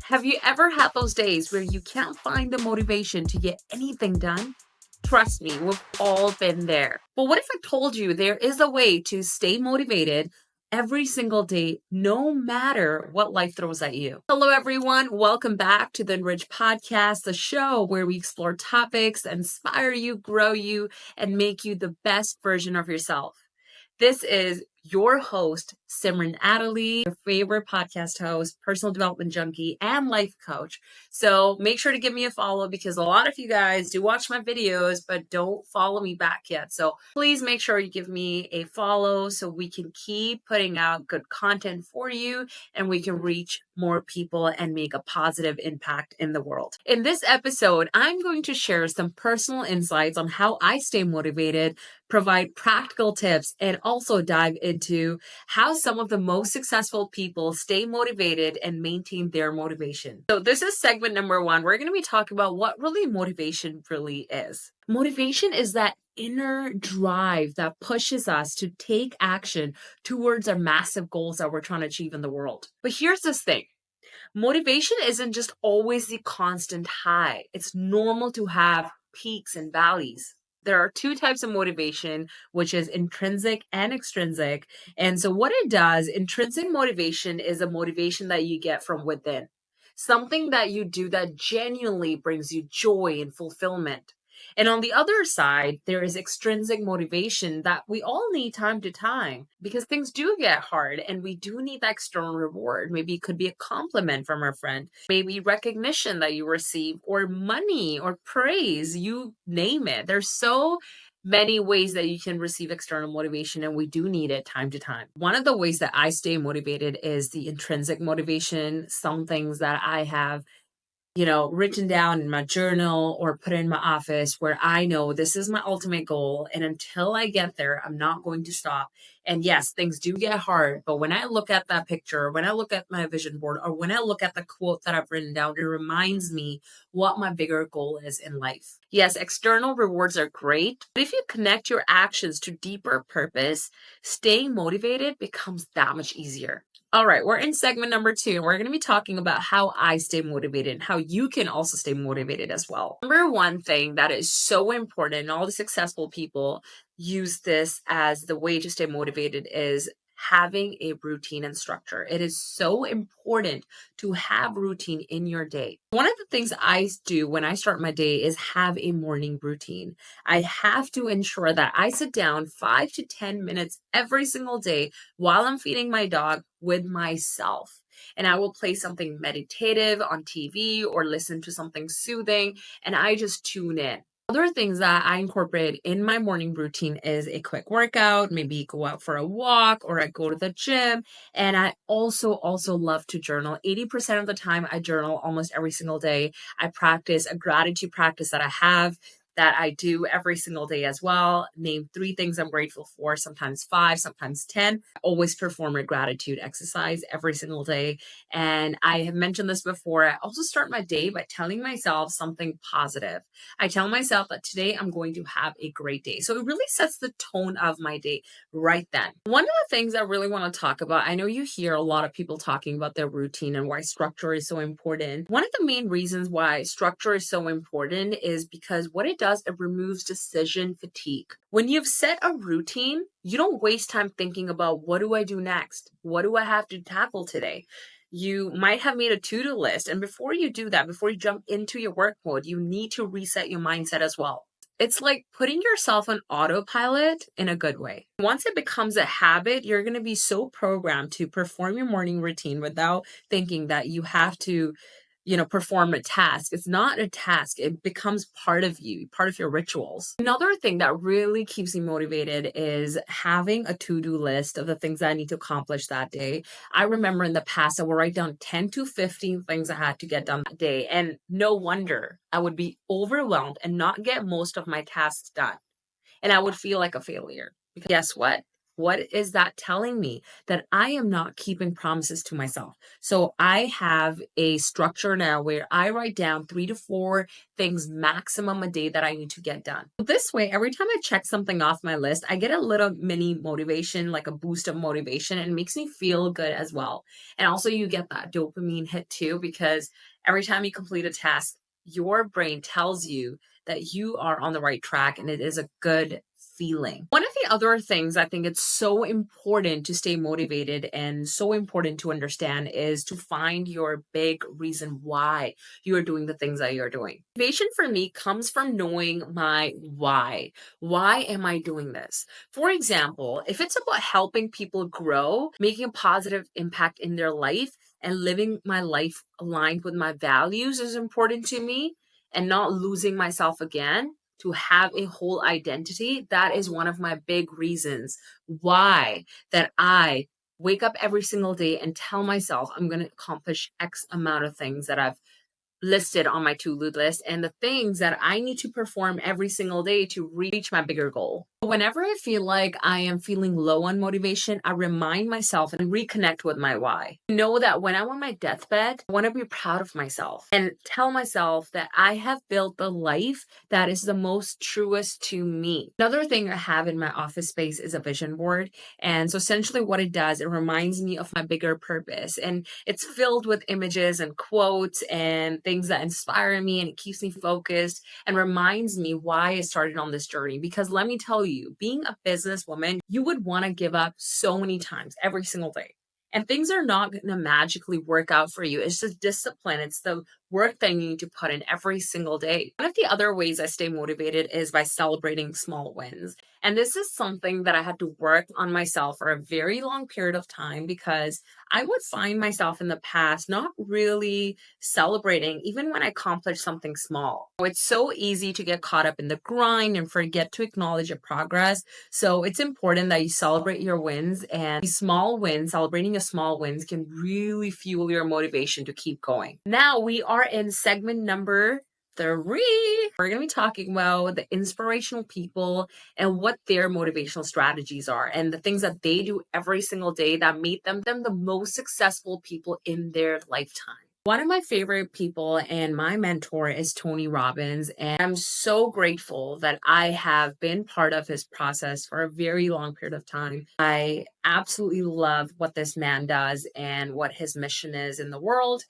Have you ever had those days where you can't find the motivation to get anything done? Trust me, we've all been there. But what if I told you there is a way to stay motivated every single day, no matter what life throws at you? Hello, everyone. Welcome back to the Enrich Podcast, the show where we explore topics, that inspire you, grow you, and make you the best version of yourself. This is your host, Simran, your favorite podcast host, personal development junkie, and life coach. So make sure to give me a follow because a lot of you guys do watch my videos, but don't follow me back yet. So please make sure you give me a follow so we can keep putting out good content for you and we can reach more people and make a positive impact in the world. In this episode, I'm going to share some personal insights on how I stay motivated, provide practical tips, and also dive into how some of the most successful people stay motivated and maintain their motivation. So this is segment number 1. We're going to be talking about what really motivation really is. Motivation is that inner drive that pushes us to take action towards our massive goals that we're trying to achieve in the world. But here's this thing. Motivation isn't just always the constant high. It's normal to have peaks and valleys. There are 2 types of motivation, which is intrinsic and extrinsic. And so what it does, intrinsic motivation is a motivation that you get from within. Something that you do that genuinely brings you joy and fulfillment. And on the other side, there is extrinsic motivation that we all need time to time because things do get hard and we do need that external reward. Maybe it could be a compliment from our friend, maybe recognition that you receive, or money or praise, you name it. There's so many ways that you can receive external motivation and we do need it time to time. One of the ways that I stay motivated is the intrinsic motivation, some things that I have written down in my journal or put in my office where I know this is my ultimate goal. And until I get there, I'm not going to stop. And yes, things do get hard. But when I look at that picture, when I look at my vision board, or when I look at the quote that I've written down, it reminds me what my bigger goal is in life. Yes, external rewards are great. But if you connect your actions to deeper purpose, staying motivated becomes that much easier. All right, we're in segment number 2, and we're going to be talking about how I stay motivated and how you can also stay motivated as well. Number 1 thing that is so important, and all the successful people use this as the way to stay motivated, is having a routine and structure. It is so important to have routine in your day. One of the things I do when I start my day is have a morning routine. I have to ensure that I sit down 5 to 10 minutes every single day while I'm feeding my dog with myself. And I will play something meditative on TV or listen to something soothing, and I just tune in. Other things that I incorporate in my morning routine is a quick workout, maybe go out for a walk, or I go to the gym. And I also love to journal. 80% of the time I journal almost every single day. I practice a gratitude practice that I do every single day as well. Name 3 things I'm grateful for, sometimes 5, sometimes 10. I always perform a gratitude exercise every single day. And I have mentioned this before. I also start my day by telling myself something positive. I tell myself that today I'm going to have a great day. So it really sets the tone of my day right then. One of the things I really want to talk about, I know you hear a lot of people talking about their routine and why structure is so important. One of the main reasons why structure is so important is because what it does, it removes decision fatigue. When you've set a routine, you don't waste time thinking about what do I do next? What do I have to tackle today? You might have made a to-do list. And before you do that, before you jump into your work mode, you need to reset your mindset as well. It's like putting yourself on autopilot in a good way. Once it becomes a habit, you're going to be so programmed to perform your morning routine without thinking that you have to perform a task. It's not a task. It becomes part of you, part of your rituals. Another thing that really keeps me motivated is having a to-do list of the things that I need to accomplish that day. I remember in the past, I would write down 10 to 15 things I had to get done that day. And no wonder I would be overwhelmed and not get most of my tasks done. And I would feel like a failure. Because guess what? What is that telling me? That I am not keeping promises to myself. So I have a structure now where I write down 3 to 4 things maximum a day that I need to get done. This way, every time I check something off my list, I get a little mini motivation, like a boost of motivation, and it makes me feel good as well. And also, you get that dopamine hit too, because every time you complete a task, your brain tells you that you are on the right track and it is a good feeling. One of the other things I think it's so important to stay motivated and so important to understand is to find your big reason why you are doing the things that you're doing. Motivation for me comes from knowing my why. Why am I doing this? For example, if it's about helping people grow, making a positive impact in their life, and living my life aligned with my values is important to me, and not losing myself again, to have a whole identity, that is one of my big reasons why that I wake up every single day and tell myself I'm going to accomplish X amount of things that I've listed on my to-do list, and the things that I need to perform every single day to reach my bigger goal. Whenever I feel like I am feeling low on motivation, I remind myself and reconnect with my why. Know that when I'm on my deathbed, I want to be proud of myself and tell myself that I have built the life that is the most truest to me. Another thing I have in my office space is a vision board. And so essentially what it does, it reminds me of my bigger purpose. And it's filled with images and quotes and things that inspire me, and it keeps me focused and reminds me why I started on this journey. Because let me tell you, being a businesswoman, you would want to give up so many times every single day. And things are not going to magically work out for you. It's just discipline. It's the work that you need to put in every single day. One of the other ways I stay motivated is by celebrating small wins. And this is something that I had to work on myself for a very long period of time, because I would find myself in the past not really celebrating even when I accomplished something small. It's so easy to get caught up in the grind and forget to acknowledge your progress. So it's important that you celebrate your wins, and these small wins, celebrating your small wins, can really fuel your motivation to keep going. Now we are in segment number 3. We're going to be talking about the inspirational people and what their motivational strategies are and the things that they do every single day that make them the most successful people in their lifetime. One of my favorite people and my mentor is Tony Robbins, and I'm so grateful that I have been part of his process for a very long period of time. I absolutely love what this man does and what his mission is in the world.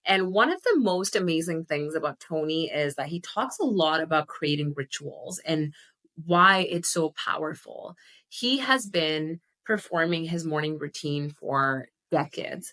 And one of the most amazing things about Tony is that he talks a lot about creating rituals and why it's so powerful. He has been performing his morning routine for decades.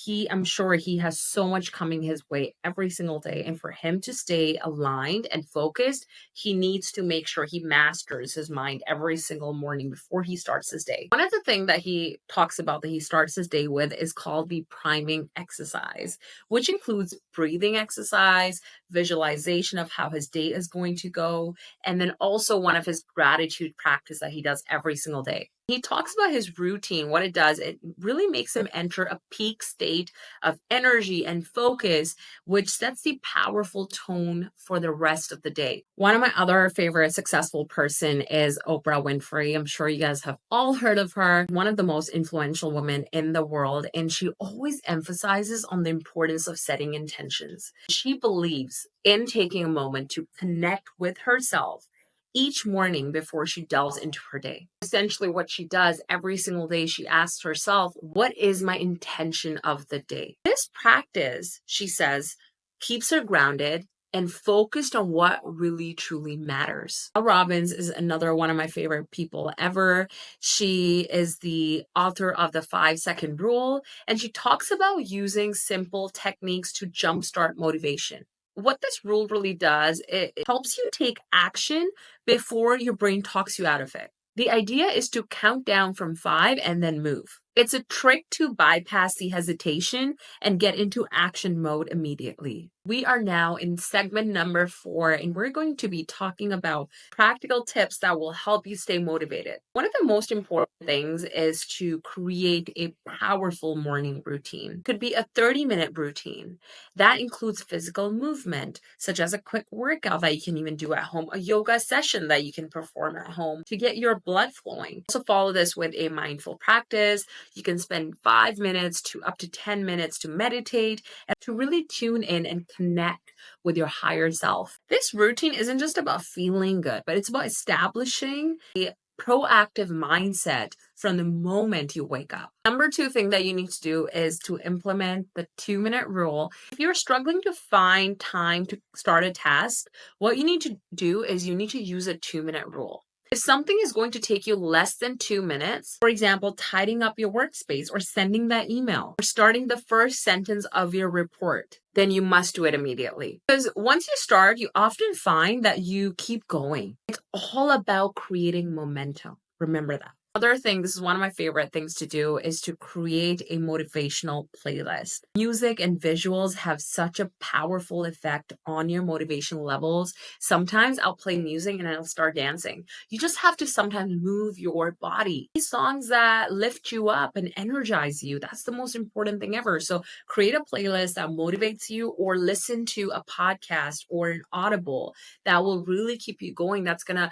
I'm sure he has so much coming his way every single day. And for him to stay aligned and focused, he needs to make sure he masters his mind every single morning before he starts his day. One of the things that he talks about that he starts his day with is called the priming exercise, which includes breathing exercise, visualization of how his day is going to go, and then also one of his gratitude practice that he does every single day. He talks about his routine, what it does. It really makes him enter a peak state of energy and focus, which sets the powerful tone for the rest of the day. One of my other favorite successful person is Oprah Winfrey. I'm sure you guys have all heard of her. One of the most influential women in the world, and she always emphasizes on the importance of setting intentions. She believes in taking a moment to connect with herself each morning before she delves into her day. Essentially, what she does every single day, she asks herself, what is my intention of the day? This practice, she says, keeps her grounded and focused on what really truly matters. Tony Robbins is another one of my favorite people ever. She is the author of the 5-second rule, and she talks about using simple techniques to jumpstart motivation. What this rule really does, it helps you take action before your brain talks you out of it. The idea is to count down from 5 and then move. It's a trick to bypass the hesitation and get into action mode immediately. We are now in segment number 4, and we're going to be talking about practical tips that will help you stay motivated. One of the most important things is to create a powerful morning routine. It could be a 30-minute routine. That includes physical movement, such as a quick workout that you can even do at home, a yoga session that you can perform at home to get your blood flowing. Also follow this with a mindful practice. You can spend 5 minutes to up to 10 minutes to meditate and to really tune in and connect with your higher self. This routine isn't just about feeling good, but it's about establishing a proactive mindset from the moment you wake up. Number 2 thing that you need to do is to implement the 2-minute rule. If you're struggling to find time to start a task, what you need to do is you need to use a 2-minute rule. If something is going to take you less than 2 minutes, for example, tidying up your workspace or sending that email or starting the first sentence of your report, then you must do it immediately. Because once you start, you often find that you keep going. It's all about creating momentum. Remember that. Other thing, this is one of my favorite things to do, is to create a motivational playlist. Music and visuals have such a powerful effect on your motivation levels. Sometimes I'll play music and I'll start dancing. You just have to sometimes move your body. These songs that lift you up and energize you, that's the most important thing ever. So create a playlist that motivates you, or listen to a podcast or an audible that will really keep you going. That's going to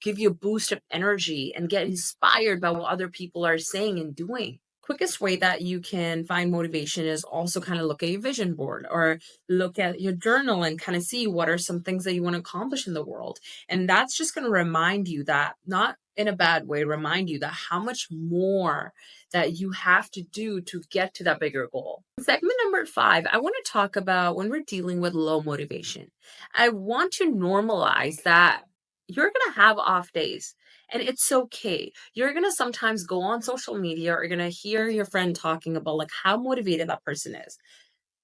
give you a boost of energy and get inspired by what other people are saying and doing. Quickest way that you can find motivation is also kind of look at your vision board or look at your journal and kind of see what are some things that you want to accomplish in the world. And that's just going to remind you that, not in a bad way, remind you that how much more that you have to do to get to that bigger goal. Segment number 5, I want to talk about when we're dealing with low motivation. I want to normalize that you're going to have off days and it's okay. You're going to sometimes go on social media or you're going to hear your friend talking about like how motivated that person is.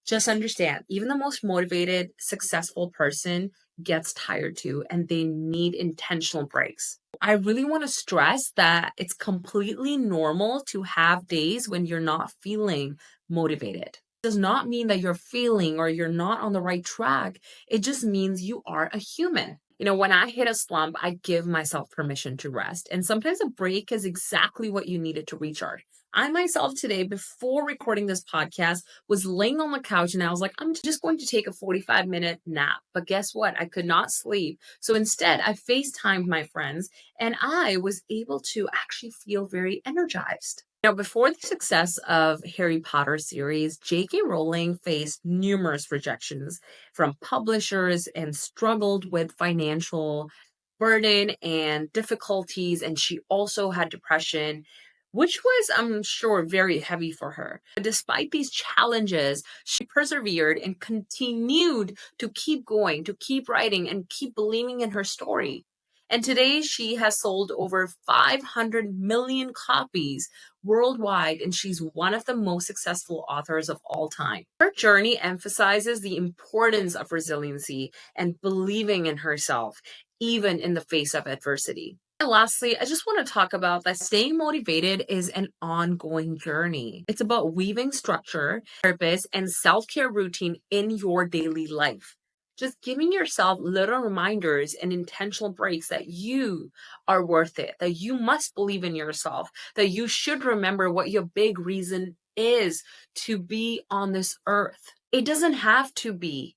Just understand, even the most motivated, successful person gets tired too, and they need intentional breaks. I really want to stress that it's completely normal to have days when you're not feeling motivated. It does not mean that you're failing or you're not on the right track. It just means you are a human. When I hit a slump, I give myself permission to rest. And sometimes a break is exactly what you needed to recharge. I myself today, before recording this podcast, was laying on the couch and I was like, I'm just going to take a 45-minute nap. But guess what? I could not sleep. So instead, I FaceTimed my friends and I was able to actually feel very energized. Now, before the success of Harry Potter series, J.K. Rowling faced numerous rejections from publishers and struggled with financial burden and difficulties. And she also had depression, which was, I'm sure, very heavy for her. But despite these challenges, she persevered and continued to keep going, to keep writing, and keep believing in her story. And today she has sold over 500 million copies worldwide, and she's one of the most successful authors of all time. Her journey emphasizes the importance of resiliency and believing in herself, even in the face of adversity. And lastly, I just want to talk about that staying motivated is an ongoing journey. It's about weaving structure, purpose, and self-care routine in your daily life. Just giving yourself little reminders and intentional breaks that you are worth it, that you must believe in yourself, that you should remember what your big reason is to be on this earth. It doesn't have to be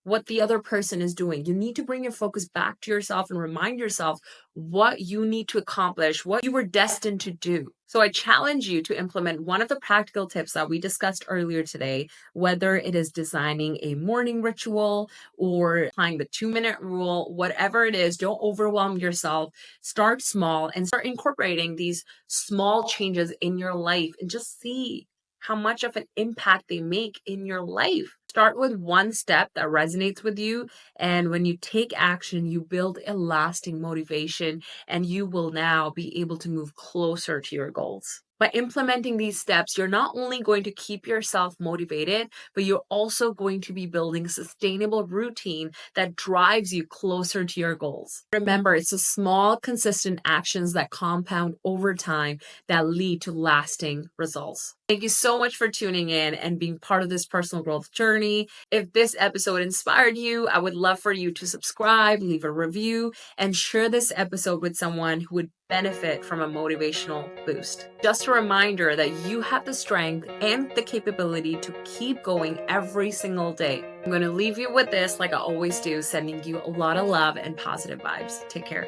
what the other person is doing. You need to bring your focus back to yourself and remind yourself what you need to accomplish, what you were destined to do. So I challenge you to implement one of the practical tips that we discussed earlier today, whether it is designing a morning ritual or applying the 2-minute rule, whatever it is, don't overwhelm yourself. Start small and start incorporating these small changes in your life and just see how much of an impact they make in your life. Start with one step that resonates with you. And when you take action, you build a lasting motivation and you will now be able to move closer to your goals. By implementing these steps, you're not only going to keep yourself motivated, but you're also going to be building a sustainable routine that drives you closer to your goals. Remember, it's the small, consistent actions that compound over time that lead to lasting results. Thank you so much for tuning in and being part of this personal growth journey. If this episode inspired you, I would love for you to subscribe, leave a review, and share this episode with someone who would benefit from a motivational boost. Just a reminder that you have the strength and the capability to keep going every single day. I'm going to leave you with this, like I always do, sending you a lot of love and positive vibes. Take care.